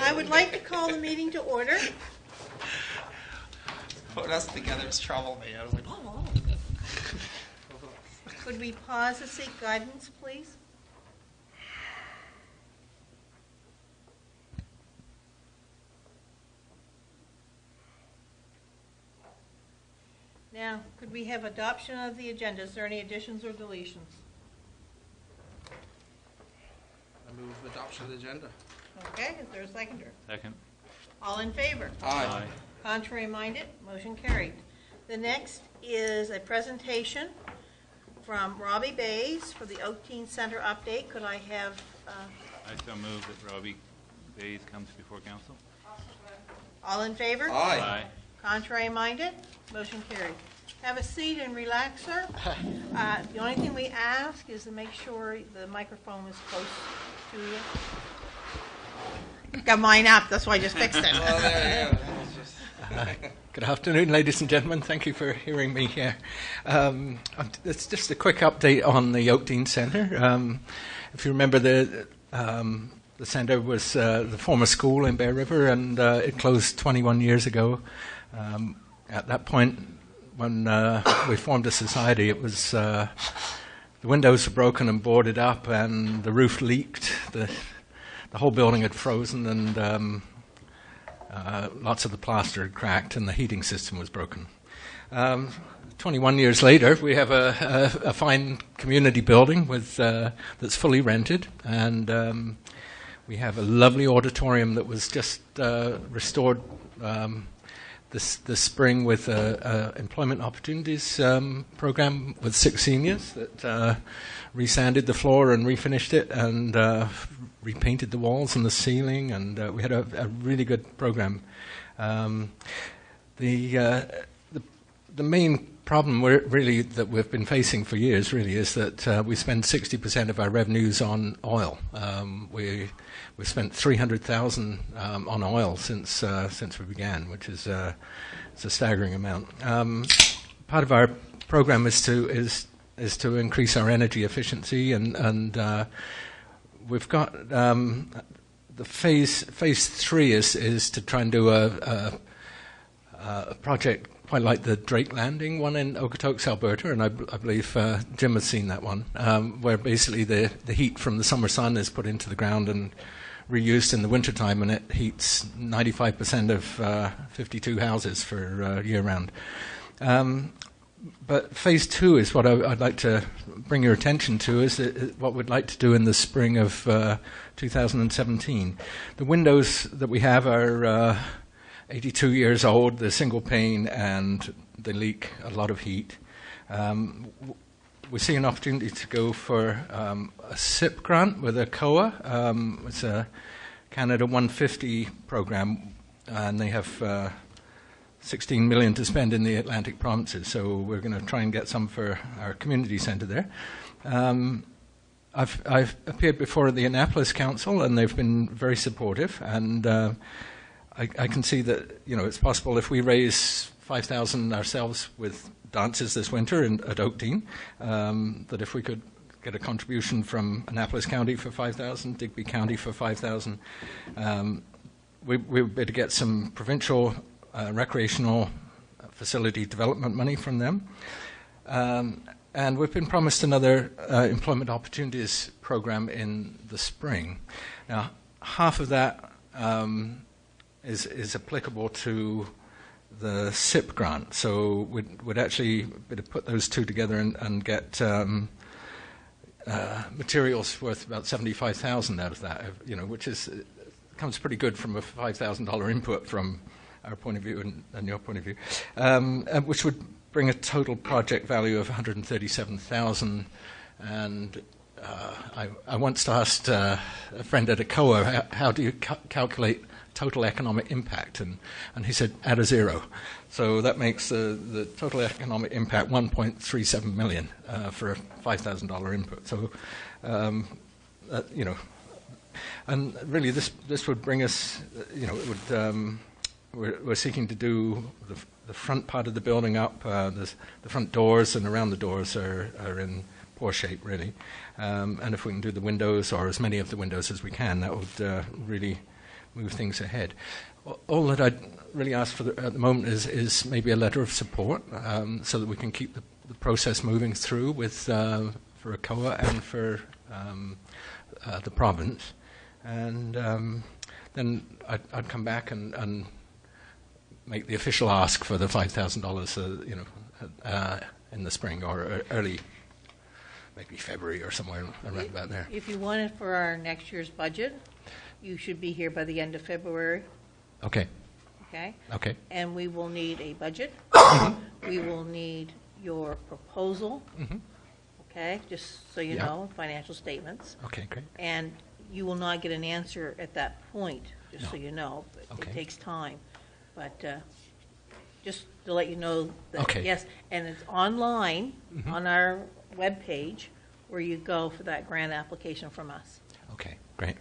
I would like to call the meeting to order. Putting us together is trouble me. I was like, oh. Could we pause to seek guidance, please? Now, could we have adoption of the agenda? Is there any additions or deletions? I move adoption of the agenda. Okay, is there a seconder? Second. All in favor? Aye. Contrary minded, motion carried. The next is a presentation from Robbie Bays for the Oak Teen Center update. Could I have... I so move that Robbie Bays comes before council. all in favor? Aye. Contrary minded, motion carried. Have a seat and relax, sir. The only thing we ask is to make sure the microphone is close to you. Got mine up, that's why I just fixed it. Well, there you go. Good afternoon, ladies and gentlemen. Thank you for hearing me here. It's just a quick update on the Oak Teen Centre. If you remember, the centre was the former school in Bear River, and it closed 21 years ago. At that point, when we formed a society, it was the windows were broken and boarded up, and the roof leaked. The whole building had frozen, and lots of the plaster had cracked, and the heating system was broken. 21 years later, we have a fine community building with that's fully rented, and we have a lovely auditorium that was just restored this spring with an employment opportunities program with 6 seniors that resanded the floor and refinished it and repainted the walls and the ceiling, and we had a really good program. The main problem really that we've been facing for years really is that we spend 60% of our revenues on oil. We've spent $300,000 on oil since we began, which is it's a staggering amount. Part of our program is to increase our energy efficiency, and we've got the phase 3 is to try and do a project quite like the Drake Landing one in Okotoks, Alberta, and I believe Jim has seen that one, where basically the heat from the summer sun is put into the ground and reused in the wintertime, and it heats 95% of 52 houses for year-round. But phase 2 is what I'd like to bring your attention to, is what we'd like to do in the spring of 2017. The windows that we have are 82 years old, they're single pane, and they leak a lot of heat. We see an opportunity to go for a CIP grant with a COA. It's a Canada 150 program, and they have 16 million to spend in the Atlantic provinces, so we're going to try and get some for our community centre there. I've appeared before the Annapolis Council, and they've been very supportive, and I can see that it's possible if we raise 5,000 ourselves with dances this winter at Oak Teen, that if we could get a contribution from Annapolis County for 5,000, Digby County for 5,000, we would be able to get some provincial recreational facility development money from them. And we've been promised another employment opportunities program in the spring. Now, half of that is applicable to the CIP grant, so we'd actually be to put those two together and get materials worth about $75,000 out of that, which comes pretty good from a $5,000 input from our point of view and your point of view, which would bring a total project value of $137,000. And I once asked a friend at a COA, how do you calculate total economic impact? And he said, add a zero. So that makes the total economic impact $1.37 million for a $5,000 input. So, and really this would bring us, it would. We're seeking to do the front part of the building up. The front doors and around the doors are in poor shape, really. And if we can do the windows, or as many of the windows as we can, that would really move things ahead. All that I'd really ask for at the moment is maybe a letter of support so that we can keep the process moving through with for ACOA and for the province. And then I'd come back and make the official ask for the $5,000, in the spring or early, maybe February or somewhere around about there. If you want it for our next year's budget, you should be here by the end of February, Okay. okay? Okay. And we will need a budget. We will need your proposal, Mm-hmm. okay? Just so you Yeah. know, financial statements. Okay. Great. And you will not get an answer at that point, just so No. you know. But Okay. It takes time. But just to let you know that, Okay. yes, and it's online Mhm. on our webpage where you go for that grant application from us. Okay. Great.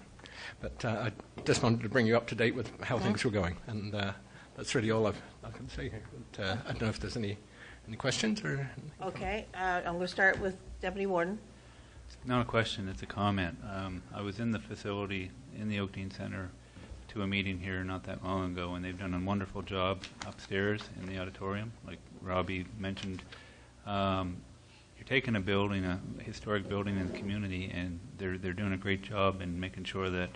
But I just wanted to bring you up to date with how things were going, and that's really all I can say here. But, I don't know if there's any questions or. anything from- Okay, I'm going to start with Deputy Warden. Not a question, it's a comment. I was in the facility in the Oakdean Center to a meeting here not that long ago, and they've done a wonderful job upstairs in the auditorium. Like Robbie mentioned, you're taking a building, a historic building in the community, and they're doing a great job in making sure that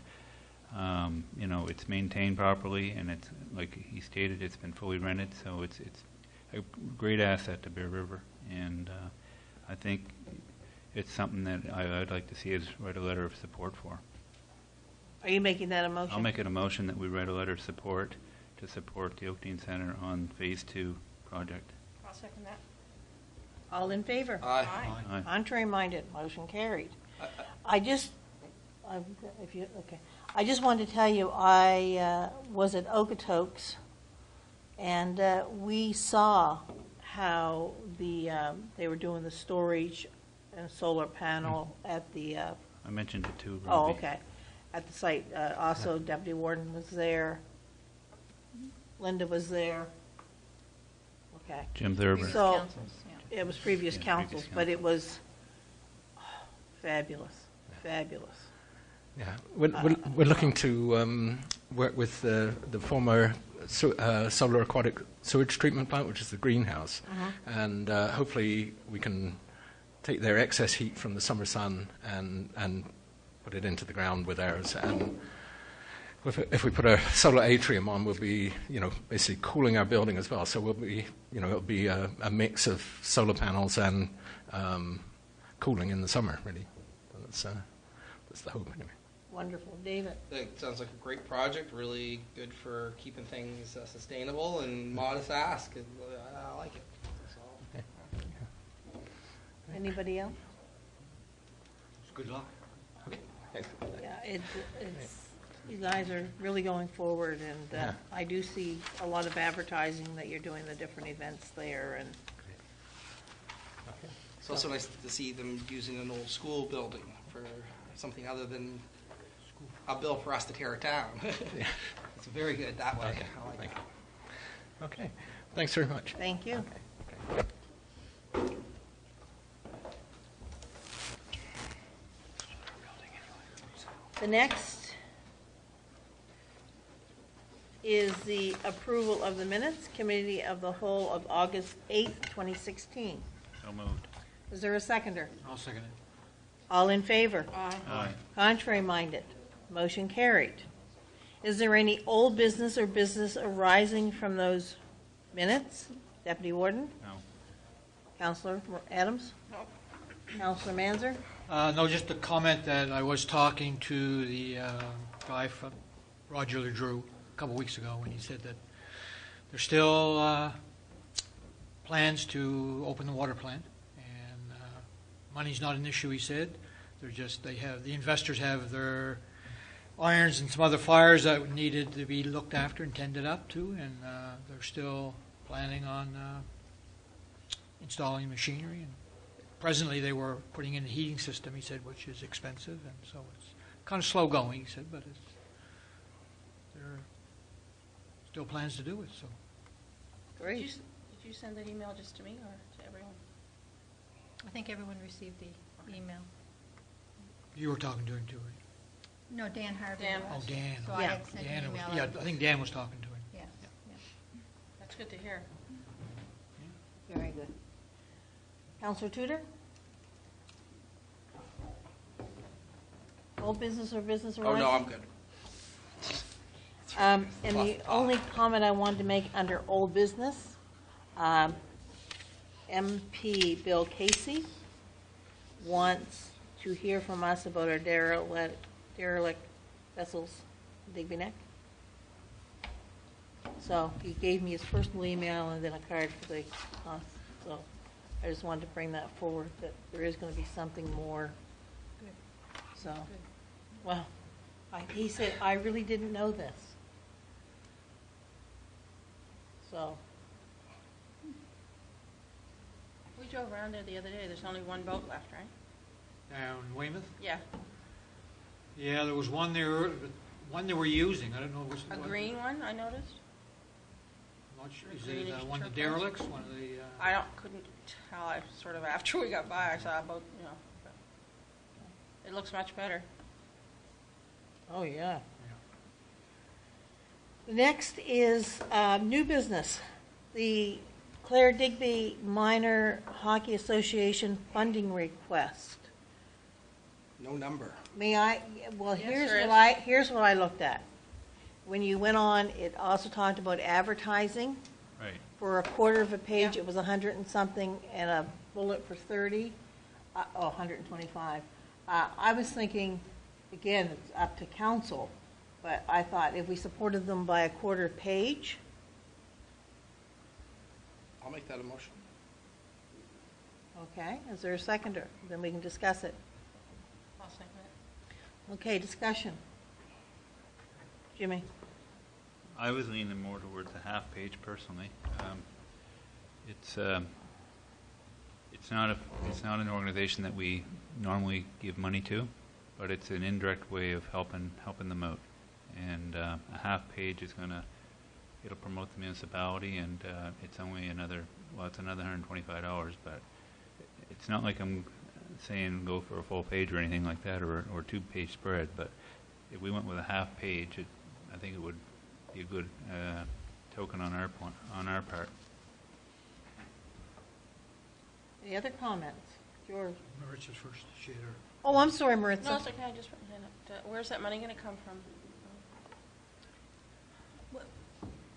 it's maintained properly, and it's like he stated, it's been fully rented, so it's a great asset to Bear River, and I think it's something that I'd like to see us write a letter of support for. Are you making that a motion? I'll make it a motion that we write a letter of support to support the Oakdean Center on Phase 2 project. I'll second that. All in favor? Aye. Aye. Contrary minded, motion carried. I just wanted to tell you, I was at Okotoks, and we saw how they were doing the storage and solar panel at the, I mentioned it too, oh, Robbie. okay, at the site. Also, Deputy Warden was there. Linda was there. Okay. Jim Thurber. So- Councils, yeah. It was previous Yeah, councils, previous but it was fabulous, fabulous. Yeah, we're looking to work with the former solar aquatic sewage treatment plant, which is the greenhouse, and hopefully we can take their excess heat from the summer sun and put it into the ground with ours. And if we put a solar atrium on, we'll be basically cooling our building as well. So we'll be it'll be a mix of solar panels and cooling in the summer, really. That's the hope, anyway. Wonderful. David? I think it sounds like a great project, really good for keeping things sustainable and modest ask. And, I like it. So, Anybody else? Good luck. Yeah, it's you guys are really going forward, and Yeah. I do see a lot of advertising that you're doing the different events there, and it's also nice to see them using an old school building for something other than a bill for us to tear it down. It's very good that way. Okay. I like Thank that. Okay, thanks very much. thank you. The next is the approval of the minutes, Committee of the Whole of August 8th, 2016. So moved. Is there a seconder? I'll second it. All in favor? Aye. Contrary minded? Motion carried. Is there any old business or business arising from those minutes? Deputy Warden? No. Counselor Adams? No. Counselor Manzer? No, just a comment that I was talking to the guy from Roger LeDrew a couple weeks ago when he said that there's still plans to open the water plant, and money's not an issue, he said. The investors have their irons and some other fires that needed to be looked after and tended up to, and they're still planning on installing machinery. And presently, they were putting in a heating system, he said, which is expensive, and so it's kind of slow going, he said, but there are still plans to do it. So Great. Did you send that email just to me or to everyone? I think everyone received the email. you were talking to him too, right? No, Dan Harvey. Dan. Oh, was. Dan. So I Yeah. had sent an Dan was, email. yeah, out. I think Dan was talking to him. Yes, yeah. That's good to hear. Very good. Counselor Tudor? Old business or business Oh, arising? no, I'm good. And the only comment I wanted to make under old business, MP Bill Casey wants to hear from us about our derelict vessels in Digby Neck. So he gave me his personal email and then a card for the, so I just wanted to bring that forward, that there is going to be something more. So, well, he said, I really didn't know this. So, We drove around there the other day. There's only one boat left, right? Down in Weymouth? Yeah. Yeah, there was one there, one they were using, I don't know which. A green one, I noticed. I'm not sure. Is greenish it one of the turquoise? derelicts, one of the? couldn't tell. I sort of, after we got by, I saw a boat, but it looks much better. oh, yeah. The next is new business. The Clare Digby Minor Hockey Association funding request. No number. May I, well, Yes, there is. here's what I looked at. When you went on, it also talked about advertising. Right. For a quarter of a page, Yeah. it was 100 and something, and a bullet for 30, 125. I was thinking, again, it's up to council, but I thought if we supported them by a quarter page, I'll make that a motion. okay, is there a seconder? Then we can discuss it. I'll second it. Okay, discussion. Jimmy? I was leaning more towards the half page personally. It's not an organization that we normally give money to, but it's an indirect way of helping them out. And a half page is it'll promote the municipality, and it's only another $125, but it's not like I'm saying go for a full page or anything like that, or 2-page spread. But if we went with a half page, I think it would be a good token on our part. Any other comments? George? Maritza's first, she had her. Oh, I'm sorry, Maritza. No, it's okay. I just put my hand up. Where's that money going to come from?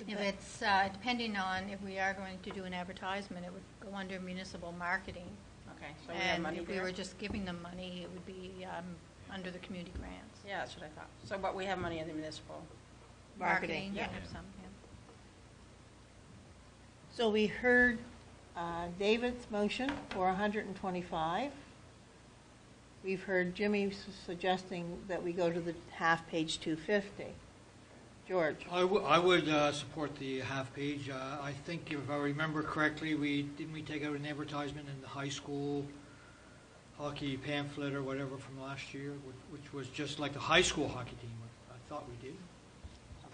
If it's, depending on if we are going to do an advertisement, it would go under municipal marketing. Okay, so we have And money if we there? were just giving them money, it would be under the community grants. Yeah, that's what I thought. So, but we have money in the municipal. Marketing. We Yeah. have some, yeah. So we heard David's motion for 125. We've heard Jimmy suggesting that we go to the half-page 250. George? I would support the half page. I think if I remember correctly, didn't we take out an advertisement in the high school hockey pamphlet or whatever from last year, which was just like the high school hockey team. I thought we did.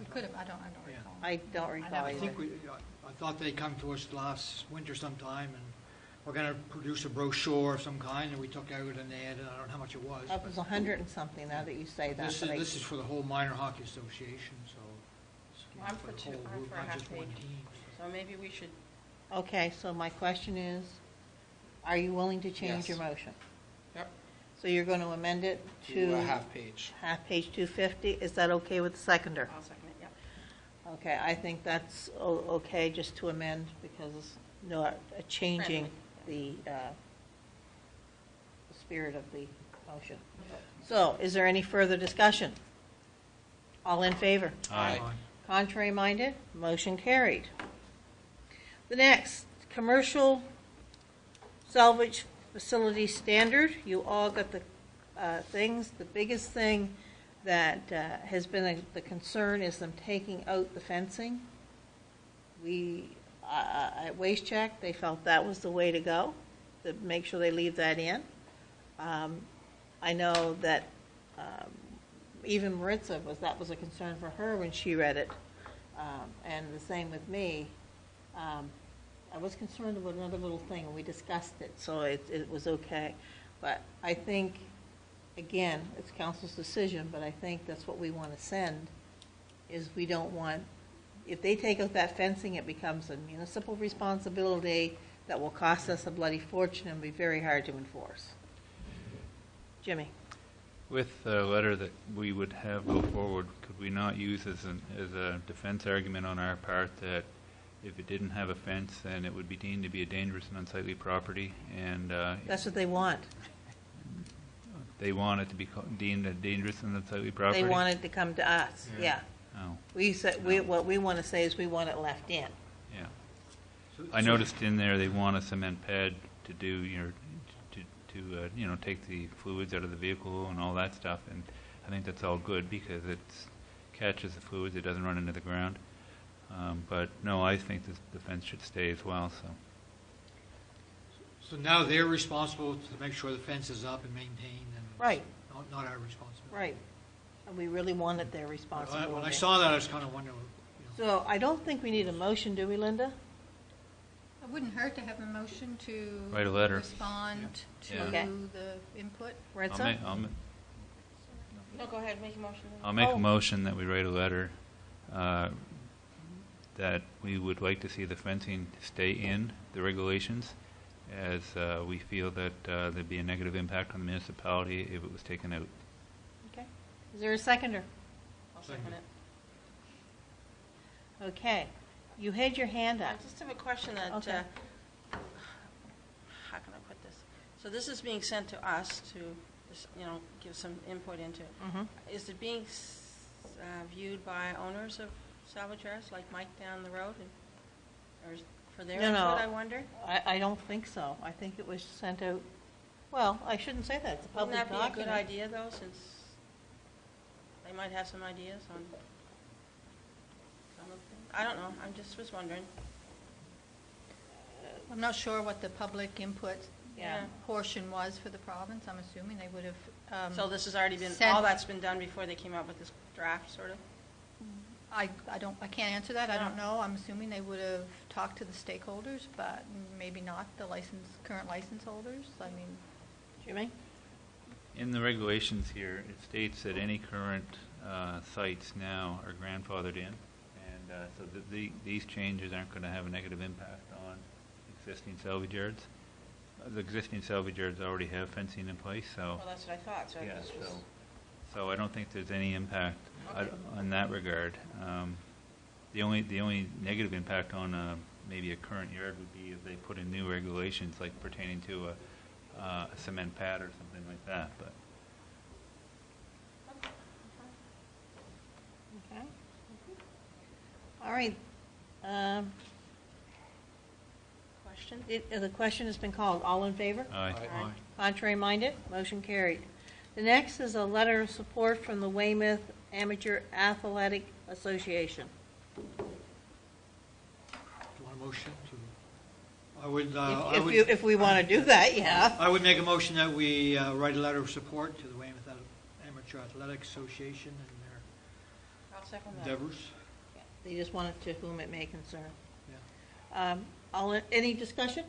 We could have, I don't Yeah. recall. I don't recall I either. think I thought they'd come to us last winter sometime, and we're going to produce a brochure of some kind, and we took out an ad, and I don't know how much it was. That was 100 and something, now that you say that. This but I- is for the whole minor hockey association, so it's Well, I'm for for the two. whole I'm group, for a not half just one page. team. So maybe we should, Okay, so my question is, are you willing to change Yes. your motion? Yep. So you're going to amend it To a to half page. half-page 250? Is that okay with the seconder? I'll second it, yep. Okay, I think that's okay just to amend because no, changing the spirit of the motion. So is there any further discussion? All in favor? Aye. Contrary minded? Motion carried. The next, commercial salvage facility standard. You all got the things. The biggest thing that has been the concern is them taking out the fencing. At Waste Check, they felt that was the way to go, to make sure they leave that in. I know that even Maritza that was a concern for her when she read it, and the same with me. I was concerned about another little thing, and we discussed it, so it was okay. But I think again, it's council's decision, but I think that's what we want to send, is we don't want, if they take out that fencing, it becomes a municipal responsibility that will cost us a bloody fortune and be very hard to enforce. Jimmy? With the letter that we would have go forward, could we not use as a defense argument on our part that if it didn't have a fence, then it would be deemed to be a dangerous and unsightly property, and That's what they want. they want it to be deemed a dangerous and unsightly property? They want it to come to us, yeah. Oh, We said, what we want to say is we want it left in. yeah. I noticed in there they want a cement pad to do to take the fluids out of the vehicle and all that stuff, and I think that's all good because it catches the fluids, it doesn't run into the ground. But no, I think the fence should stay as well. So now they're responsible to make sure the fence is up and maintained, and Right. not our responsibility. Right. And we really want it their responsibility. When I saw that, I was kind of wondering. So I don't think we need a motion, do we, Linda? It wouldn't hurt to have a motion to Write a letter. respond to Yeah. Okay. the input. Retza? No, go ahead, make a motion. I'll make Oh. a motion that we write a letter that we would like to see the fencing stay in the regulations, as we feel that there'd be a negative impact on the municipality if it was taken out. Okay. Is there a seconder? I'll second it. Okay. You had your hand I up. just have a question that, Okay. how can I put this? So this is being sent to us to, give some input into. Mhm. Is it being viewed by owners of salvage yards, like Mike down the road, or for their No, no. input, I wonder? I don't think so. I think it was sent out, well, I shouldn't say that. It's a Wouldn't public that be a document. good idea, though, since they might have some ideas on some of them? I don't know, I just was wondering. I'm not sure what the public input Yeah. portion was for the province. I'm assuming they would have. So this has already been, sent- all that's been done before they came out with this draft, sort of? I can't answer that. I don't No. know. I'm assuming they would have talked to the stakeholders, but maybe not the current license holders. I mean, Jimmy? In the regulations here, it states that any current sites now are grandfathered in, and so these changes aren't going to have a negative impact on existing salvage yards. The existing salvage yards already have fencing in place, so Well, that's what I thought, so yeah, this was... so I don't think there's any impact Okay. on that regard. The only negative impact on maybe a current yard would be if they put in new regulations, like pertaining to a cement pad or something like that. But Okay. All right. Question? The question has been called. All in favor? aye. Aye. Contrary minded? Motion carried. The next is a letter of support from the Weymouth Amateur Athletic Association. Do you want a motion to? If we want to do that, yeah. I would make a motion that we write a letter of support to the Weymouth Amateur Athletic Association and I'll second their that. endeavors. They just want it to whom it may concern. Yeah. Any discussion?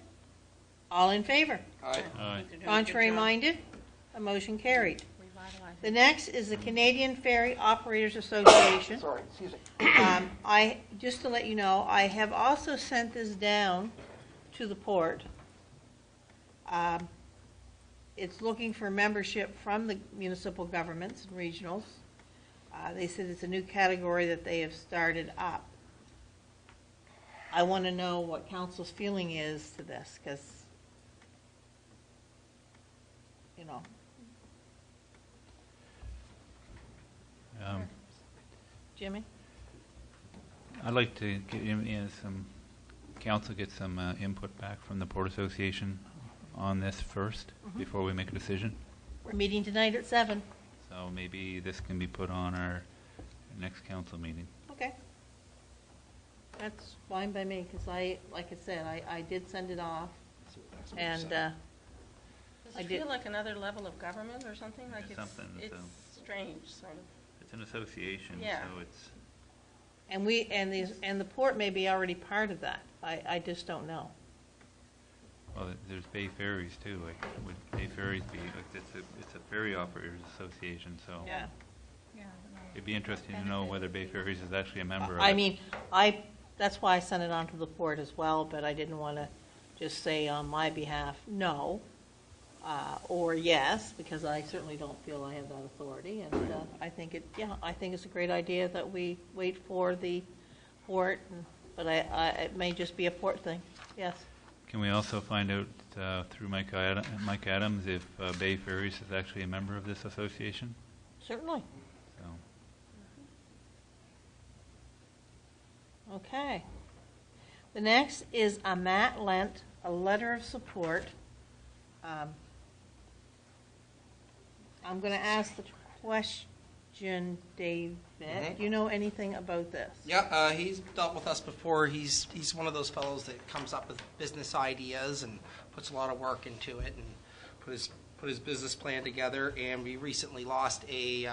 All in favor? Aye. Aye. Contrary minded? A motion carried. Revitalize The it. next is the Canadian Ferry Operators Association. Sorry, excuse me. Just to let you know, I have also sent this down to the port. It's looking for membership from the municipal governments and regionals. They said it's a new category that they have started up. I want to know what council's feeling is to this, because, Jimmy? I'd like to get some council get some input back from the Port Association on this first before we make a decision. We're meeting tonight at 7. So maybe this can be put on our next council meeting. Okay. That's fine by me, because like I said, I did send it off, and, Does I it did- feel like another level of government or something? Like It's something, it's so. strange, sort of. It's an association, Yeah. so it's, and the port may be already part of that. I just don't know. Well, there's Bay Ferries too. Like, would Bay Ferries be like it's a ferry operators association? So Yeah. Yeah, it'd be interesting to know whether Bay Ferries is actually a member of I it. mean, that's why I sent it on to the board as well, but I didn't want to just say on my behalf, no, or yes, because I certainly don't feel I have that authority. And I think it's a great idea that we wait for the port, but it may just be a port thing. Yes. Can we also find out through Mike Adams if Bay Ferries is actually a member of this association? Certainly. So. Okay. The next is a Matt Lent, a letter of support. I'm going to ask the question, David. Do you know anything about this? Yeah, he's dealt with us before. He's one of those fellows that comes up with business ideas and puts a lot of work into it and put his business plan together. And we recently lost a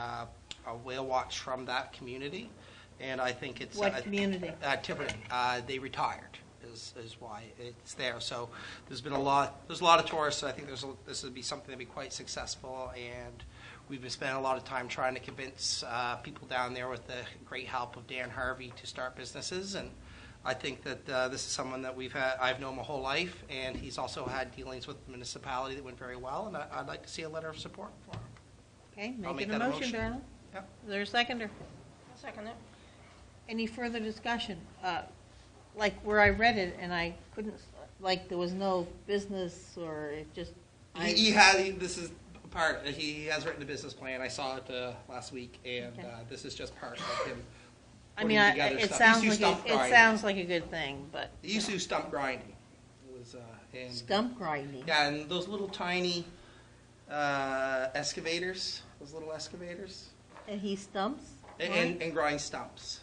whale watch from that community, and I think it's What community? Tiverton. They retired. Is why it's there. So there's a lot of tourists. So I think this would be something that'd be quite successful, and we've been spending a lot of time trying to convince people down there with the great help of Dan Harvey to start businesses. And I think that this is someone that I've known my whole life, and he's also had dealings with the municipality that went very well, and I'd like to see a letter of support for him. Okay, I'll make make it a that a motion, motion. Darrell. Yep. Is there a seconder? I'll second it. Any further discussion? Like where I read it and I couldn't, like there was no business or it just. This is part. He has written a business plan. I saw it last week, and Okay. This is just part of him. I mean, putting together it stuff. sounds He used to like stump it grind. sounds like a good thing, but. He used to do stump grinding. It was and Stump grinding. yeah, and those little tiny excavators. Those little excavators, And he stumps? and grind stumps.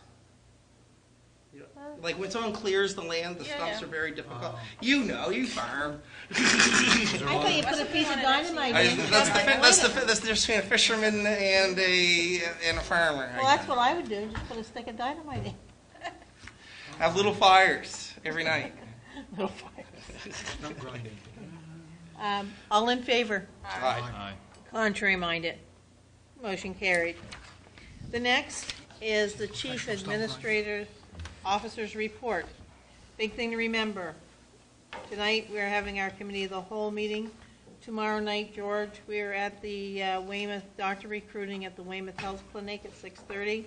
Like when someone clears the land, the Yeah, stumps yeah. are very difficult. You farm. I thought you put a piece of dynamite in. That's the difference between a fisherman and a farmer. Well, that's what I would do, just put a stick of dynamite in. Have little fires every night. Little fire. Not grinding. All in favor? Aye. Contrary minded. Motion carried. The next is the Chief Special stump Administrator Officer's Report. Big thing to remember. Tonight, we are having our Committee of the Whole meeting. Tomorrow night, George, we are at the Weymouth doctor recruiting at the Weymouth Health Clinic at 6:30.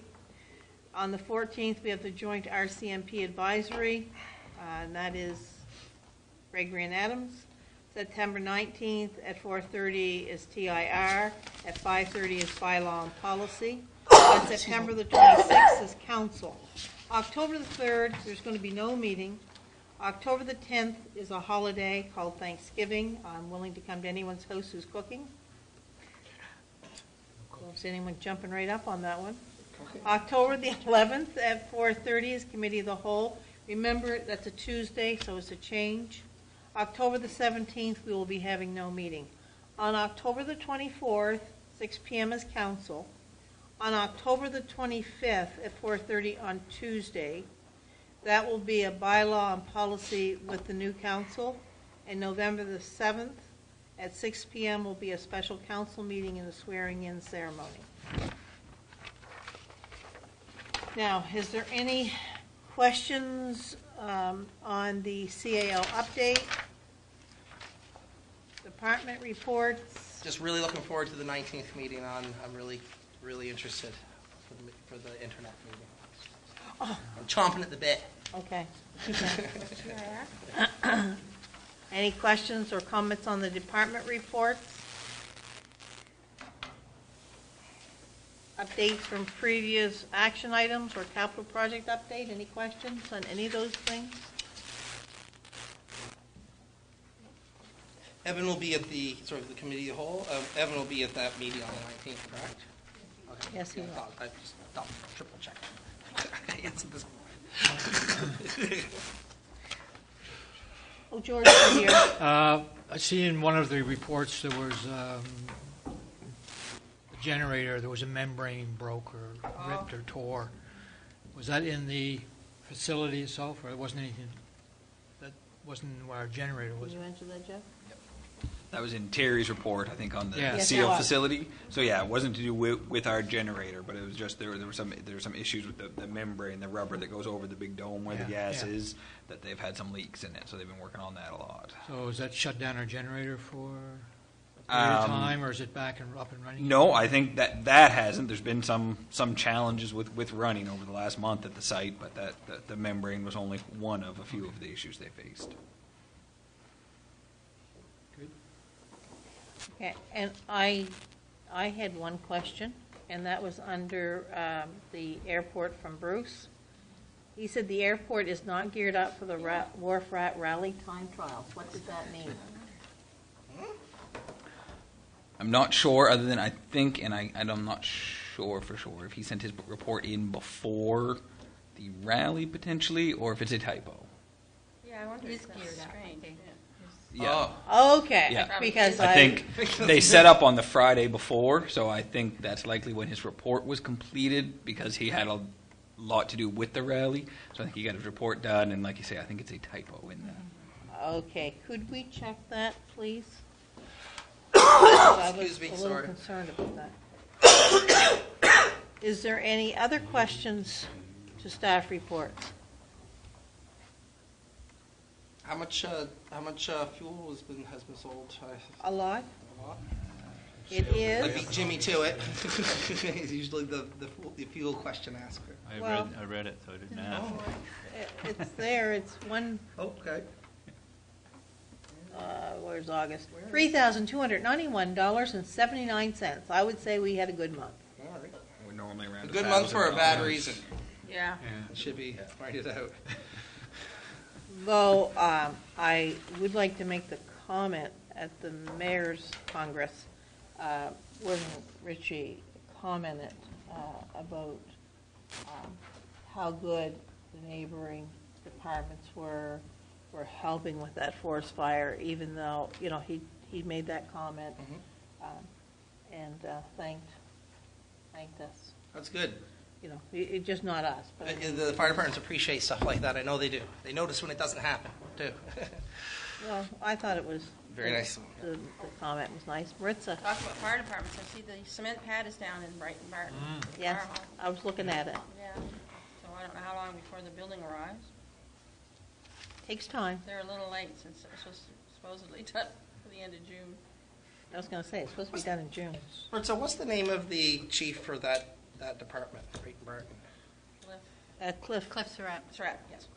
On the 14th, we have the joint RCMP advisory, and that is Gregory and Adams. September 19th at 4:30 is TIR. At 5:30 is bylaw and policy. On September the 26th is council. October the 3rd, there's going to be no meeting. October the 10th is a holiday called Thanksgiving. I'm willing to come to anyone's house who's cooking. Don't see anyone jumping right up on that one. October the 11th at 4:30 is Committee of the Whole. Remember, that's a Tuesday, so it's a change. October the 17th, we will be having no meeting. On October the 24th, 6 p.m. is council. On October the 25th at 4:30 on Tuesday, that will be a bylaw and policy with the new council. And November the 7th at 6 p.m. will be a special council meeting and a swearing-in ceremony. Now, is there any questions on the CAO update? Department reports? Just really looking forward to the 19th meeting. I'm really interested for the internet meeting. Oh. I'm chomping at the bit. Okay. Any questions or comments on the department reports? Updates from previous action items or capital project update? Any questions on any of those things? Evan will be at the committee of the whole. Evan will be at that meeting on the 19th, correct? Okay. Yes, he will. I just triple checked. I answered this. Oh, George, you're here. I see in one of the reports there was a generator, there was a membrane broke or ripped or tore. Was that in the facility itself, or it wasn't anything that wasn't where our generator Can was. you answer that, Jeff? That was in Terry's report, I think, on the Yeah. the Yes, seal it was. facility. So yeah, it wasn't to do with our generator, but it was just there were some issues with the membrane, the rubber that goes over the big dome where the Yeah, gas yeah. is, that they've had some leaks in it. So they've been working on that a lot. So has that shut down our generator for a period of time, or is it back and up and running? No, I think that hasn't. There's been some challenges with running over the last month at the site, but that the membrane was only one of a few of the issues they faced. Good. Okay, and I had one question, and that was under the airport from Bruce. He said the airport is not geared up for the Wharf Rat Rally time trials. What does that mean? I'm not sure, other than I think, and I'm not sure for sure if he sent his report in before the rally potentially, or if it's a typo. Yeah, I wonder It's if that's geared up, I strange. think. Yeah. Okay, Yeah. because I think they set up on the Friday before, so I think that's likely when his report was completed, because he had a lot to do with the rally. So I think he got his report done, and like you say, I think it's a typo in that. Okay, could we check that, please? I was Excuse me, a little sorry. concerned about that. Is there any other questions to staff reports? How much fuel has been sold? A lot? A lot. It I is. beat Jimmy to it. He's usually the fuel question asker. Well- I read it, so I didn't ask. It's there, it's one, Okay. where's August? $3,291.79. I would say we had a good month. All right. We're normally around A good month for a bad $1,000. reason. Yeah. It should be pointed out. Though I would like to make the comment at the Mayor's Congress, when Richie commented about how good the neighboring departments were helping with that forest fire, even though, he made that comment and thanked us. That's good. It just not us, but The fire departments appreciate stuff like that. I know they do. They notice when it doesn't happen, too. well, I thought it was Very nice. The comment was nice. Maritza, Talk about fire departments. I see the cement pad is down in Brighton Barton. yes, Fire hall. I was looking at it. Yeah. So I don't know how long before the building arrives. Takes time. They're a little late since it was supposedly done for the end of June. I was going to say, it's supposed to be done in June. So what's the name of the chief for that department, Creighton Barton? Cliff. Cliff, Surratt. Surratt, yes.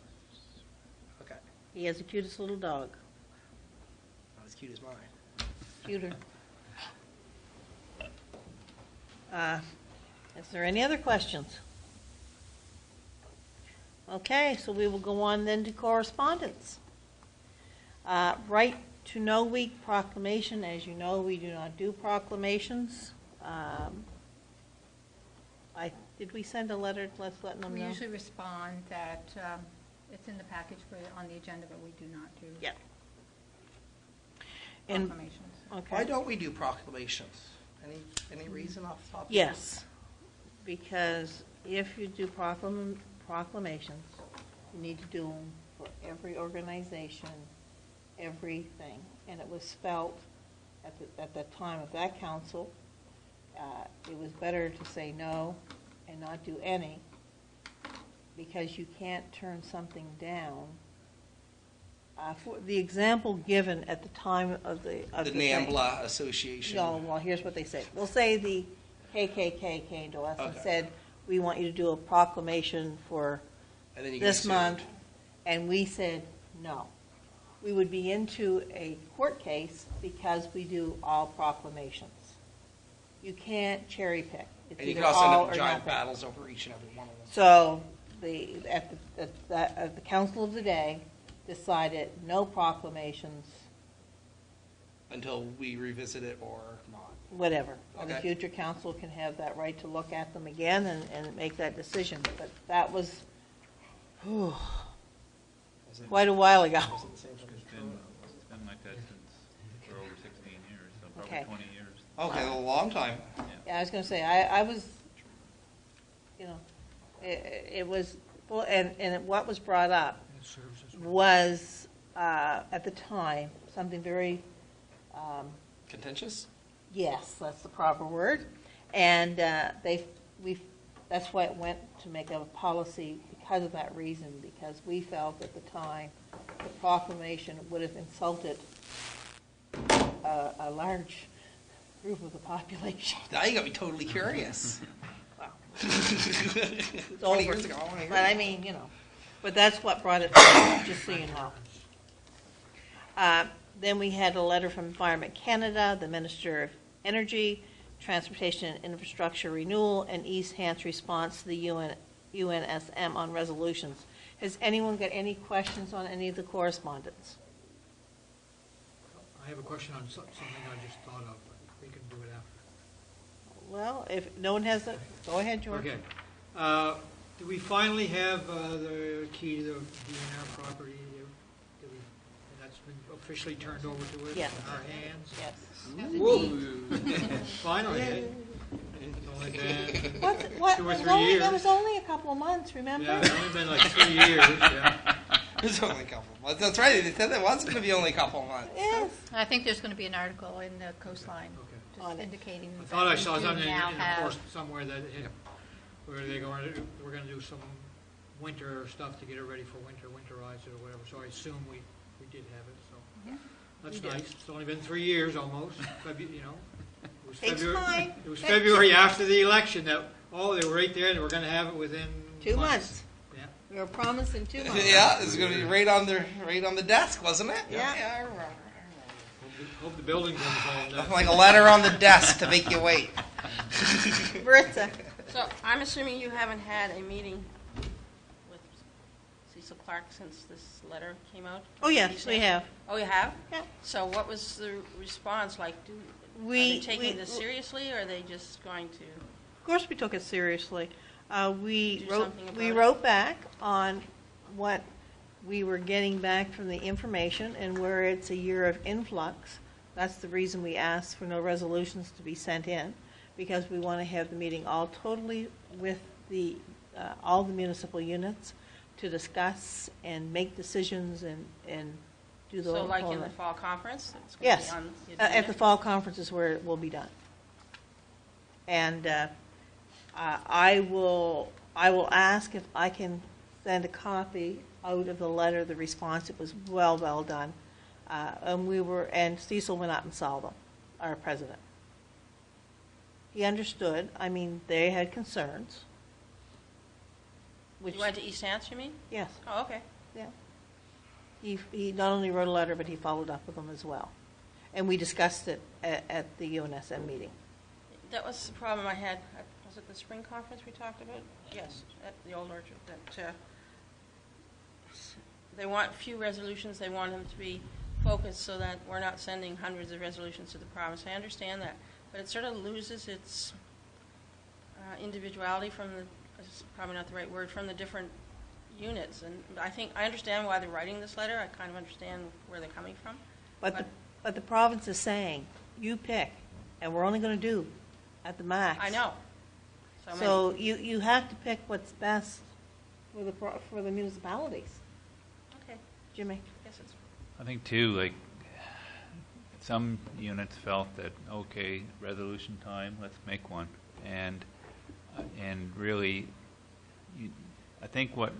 Okay. he has the cutest little dog. Not as cute as mine. Cuter. Is there any other questions? Okay, so we will go on then to correspondence. Right to Know Week proclamation. As you know, we do not do proclamations. Did we send a letter to letting them We know? usually respond that it's in the package on the agenda, but we do not do Yeah. And, proclamations. okay. Why don't we do proclamations? Any reason off the top of your head? Yes, because if you do proclamations, you need to do them for every organization, everything. And it was felt at the time of that council, it was better to say no and not do any, because you can't turn something down. For the example given at the time of the The thing. NAMBLA Association. No, well, here's what they said. We'll say the KKK came to us and Okay. said, we want you to do a proclamation for And then you get this sued. month, and we said no. We would be into a court case because we do all proclamations. You can't cherry pick. It's And you can either also end all up or in giant nothing. battles over each and every one of them. So at the council of the day decided no proclamations, Until we revisit it or not. whatever. And the Okay. future council can have that right to look at them again and make that decision. But that was quite a while ago. It's been like that since for over 16 years, so probably Okay. 20 years. Okay, a long time. Yeah, I was going to say, I was, it was, well, and what was brought up It serves as well. was at the time, something very, Contentious? yes, that's the proper word. And that's why it went to make a policy because of that reason, because we felt at the time the proclamation would have insulted a large group of the population. Now you got me totally curious. Wow. 20 over. years ago. But I mean, but that's what brought it forward, just so you know. Then we had a letter from Environment Canada, the Minister of Energy, Transportation and Infrastructure Renewal, and East Hants response to the UNSM on resolutions. Has anyone got any questions on any of the correspondence? I have a question on something I just thought of, but we can do it after. Well, if no one has it, go ahead, George. Okay. Do we finally have the key to the DNR property? That's been officially turned over to us Yes. in our hands? Yes. Finally, eh? It's only been What, 2 or it was 3 only, years. it was only a couple of months, remember? Yeah, it's only been like 3 years, yeah. It's only a couple of months. That's right. They said it was going to be only a couple of months. Yes. I think there's going to be an article in the Coastline Okay. On just it. indicating I that thought I we saw do something in now the have. course somewhere that where we're going to do some winter stuff to get it ready for winterize it or whatever. So I assume we did have it. So that's We did. nice. It's only been 3 years almost. It was Takes February. time. It was February after the election that they were right there. They were going to have it within 2 months. Yeah. We were promising 2 months. Yeah, it's going to be right on the desk, wasn't it? Yeah. I remember. Hope the building's installed now. Like a letter on the desk to make you wait. Maritza, So I'm assuming you haven't had a meeting with Cecil Clark since this letter came out? oh yes, we have. Oh, you have? Yeah. So what was the response like? Are We they taking this we- seriously, or are they just going to? Of course, we took it seriously. We Do wrote something about we it? wrote back on what we were getting back from the information, and where it's a year of influx. That's the reason we asked for no resolutions to be sent in, because we want to have the meeting all totally with the all the municipal units to discuss and make decisions and do the So like whole in the thing. fall conference? It's going Yes, to be on the at agenda? the fall conference is where it will be done. And I will ask if I can send a copy out of the letter, the response. It was well done. And Cecil went out and saw them, our president. He understood. I mean, they had concerns. Which, You went to East Hants, you mean? yes, Oh, okay. yeah. He not only wrote a letter, but he followed up with them as well. And we discussed it at the UNSM meeting. That was the problem I had. Was it the spring conference we talked about? Yes, at the Old Orchard. That they want few resolutions. They want them to be focused so that we're not sending hundreds of resolutions to the province. I understand that, but it sort of loses its individuality from the. It's probably not the right word, from the different units. And I understand why they're writing this letter. I kind of understand where they're coming from. But the province is saying, you pick, and we're only going to do at the max. I know. So you have to pick what's best for the municipalities. Okay. Jimmy? Yes, it's. I think too, like, some units felt that, okay, resolution time, let's make one. And really, I think what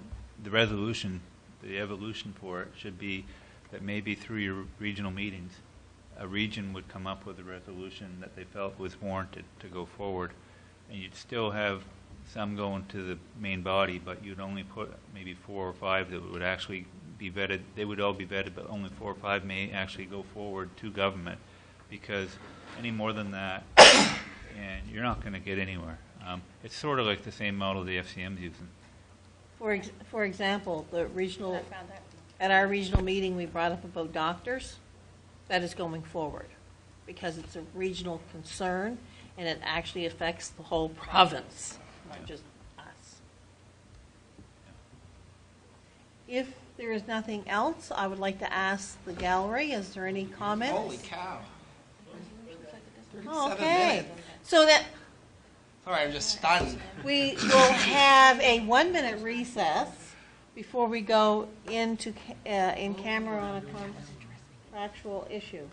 the resolution, the evolution for it should be that maybe through your regional meetings, a region would come up with a resolution that they felt was warranted to go forward. And you'd still have some going to the main body, but you'd only put maybe 4 or 5 that would actually be vetted. They would all be vetted, but only 4 or 5 may actually go forward to government, because any more than that, and you're not going to get anywhere. It's sort of like the same model the FCM's using. For example, the regional, I found that. at our regional meeting, we brought up about doctors. That is going forward, because it's a regional concern, and it actually affects the whole province, not just us. If there is nothing else, I would like to ask the gallery, is there any comments? Holy cow. 37 Okay, minutes. so that Sorry, I'm just stunned. we will have a 1-minute recess before we go into, in camera on a contractual issue.